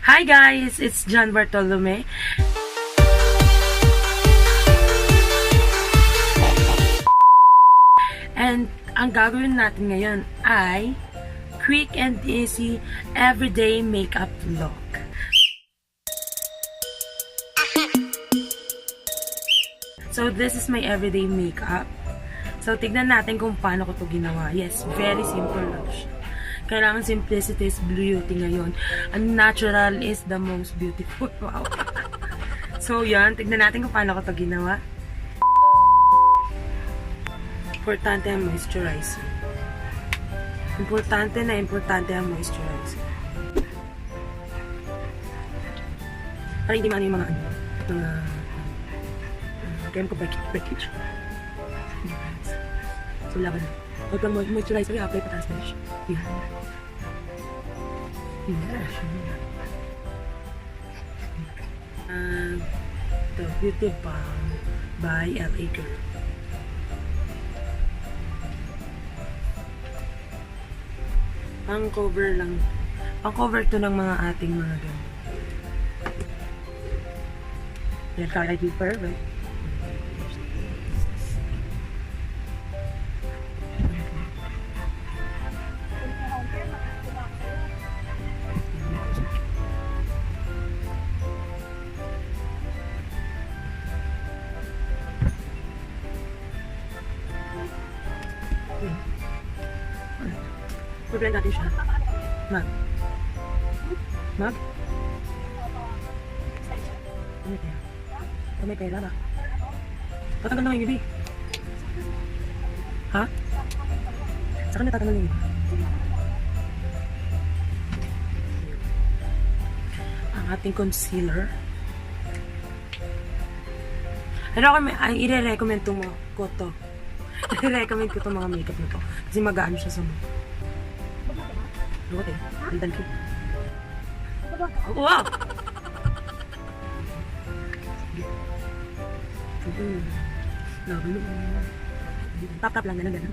Hi guys, it's John Bartolome. And ang gagawin natin ngayon ay quick and easy everyday makeup look. So this is my everyday makeup. So tignan natin kung paano ko to ginawa. Yes, very simple lang siya. Kailangan simplicity is beauty ngayon. And natural is the most beautiful. Wow. So yan, tignan natin kung paano ko to ginawa. Importante ang moisturizer. Importante ang moisturizer. Para hindi man yung mga kaya ko breakage. So laban na. Huwag lang moisturizer, i-apply pataas na siya. Yan. The Beauty Balm by LA Girl. Pang-cover lang. Pang-cover to ng mga ating mga ganun. Yan, kaya you perfect. Blend natin siya. Mag. Ano kaya? Ito may pera ba? Tatanggal na yung bibig. Ha? Saka na tatanggal na yung bibig. Ang ating concealer. Ano ang i-recommend ko to? I-recommend ko itong mga makeup na to. Kasi magaan siya sa mukha. Look at it. Andan ko. Wow! Nabalo. Tap-tap lang. Ganun.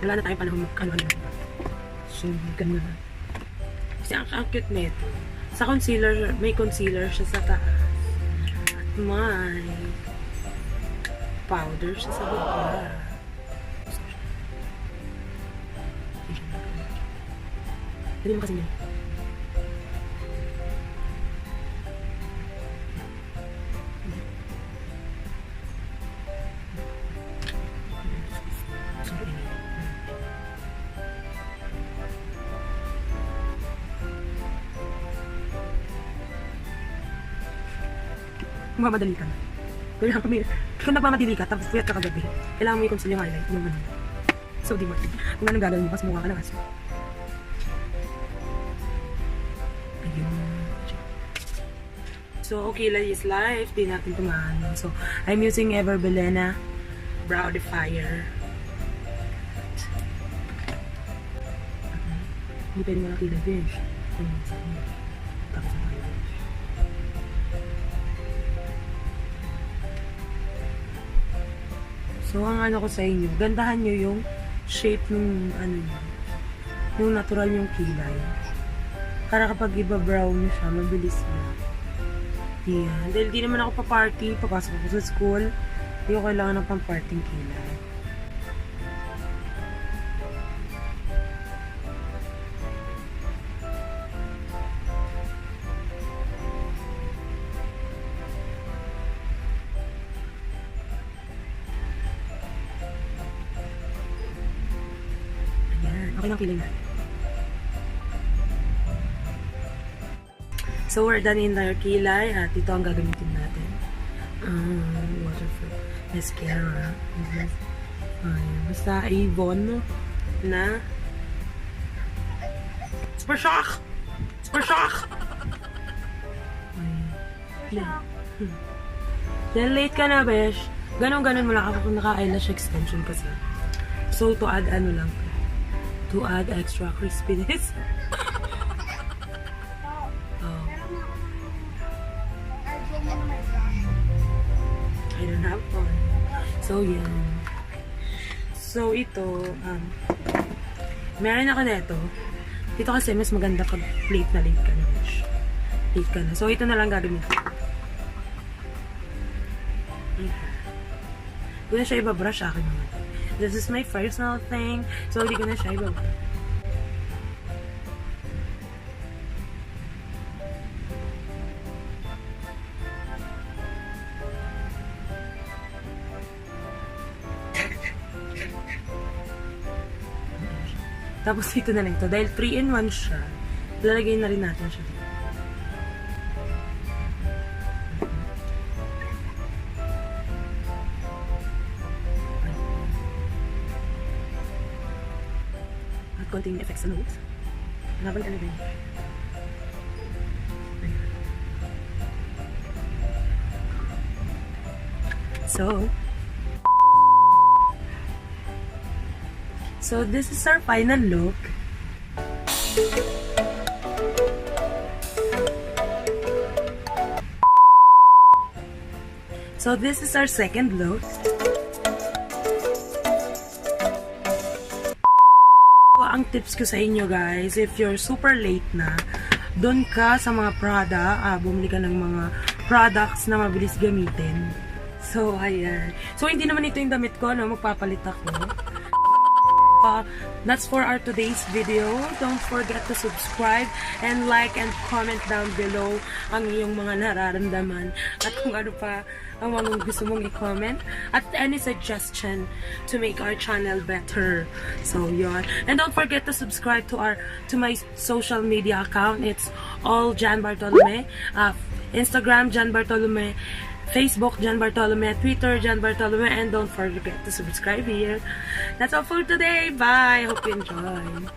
Wala na tayong panahon mag-ano. So, ganun na. Kasi ang cute nito. Sa concealer, may concealer siya sa taas. May powder siya sa baba. Pwede mo kasi niya. Mamadali ka na. Kung nagmamadali ka, tapos puyat ka kagabi, kailangan mo i-conceal yung highlight. Yung ano. So, di mo. Kung anong gagawin mo, kasi mukha ka ng aso. Ayun. So, okay, is life. Di natin tumahan. So, I'm using Ever Belena Brow Defier. Hindi pwede mo nakita fish. Tapos ang highlight. So, ang ano ko sa inyo, gandahan nyo yung shape ng ano nyo, yung natural yung kilay. Para kapag iba-brow nyo siya, mabilis na. Yan. Dahil di naman ako pa-party, papasok ako sa school, hindi ko kailangan ng pang-parting kilay. Okay lang kilay natin. So, we're done in our kilay at ito ang gagamitin natin. Waterproof mascara. Basta Avon na Super Shock! Super Shock! Then, late ka na, besh. Ganon-ganon mo lang ako kung naka-eyelash extension kasi. So, to add ano lang. To add extra crispiness. Oh. I don't have one. So, yan. So, ito, meron ako nito. Dito kasi mas maganda pag late ka na. Late ka na. So, ito na lang gagawin ko. Hindi ko na siya ibabrush akin naman. This is my personal thing. So, hindi ko na siya ibabrush. Tapos ito na lang ito. Dahil 3-in-1 siya, lalagay na rin natin siya dito. At konting effects sa nose. Habang ano ba yun? So this is our final look. So this is our second look. Ang tips ko sa inyo guys, if you're super late na, doon ka sa mga bumili ka ng mga products na mabilis gamitin. So ayan. So hindi naman ito yung damit ko, no? Magpapalit ako. That's for our today's video. Don't forget to subscribe and like and comment down below ang iyong mga nararamdaman at kung ano pa ang mga gusto mong i-comment at any suggestion to make our channel better. So yun. And don't forget to subscribe to my social media account. It's all Jan Bartolome. Instagram Jan Bartolome, Facebook, Jan Bartolome, Twitter, Jan Bartolome, and don't forget to subscribe here. That's all for today. Bye! Hope you enjoy.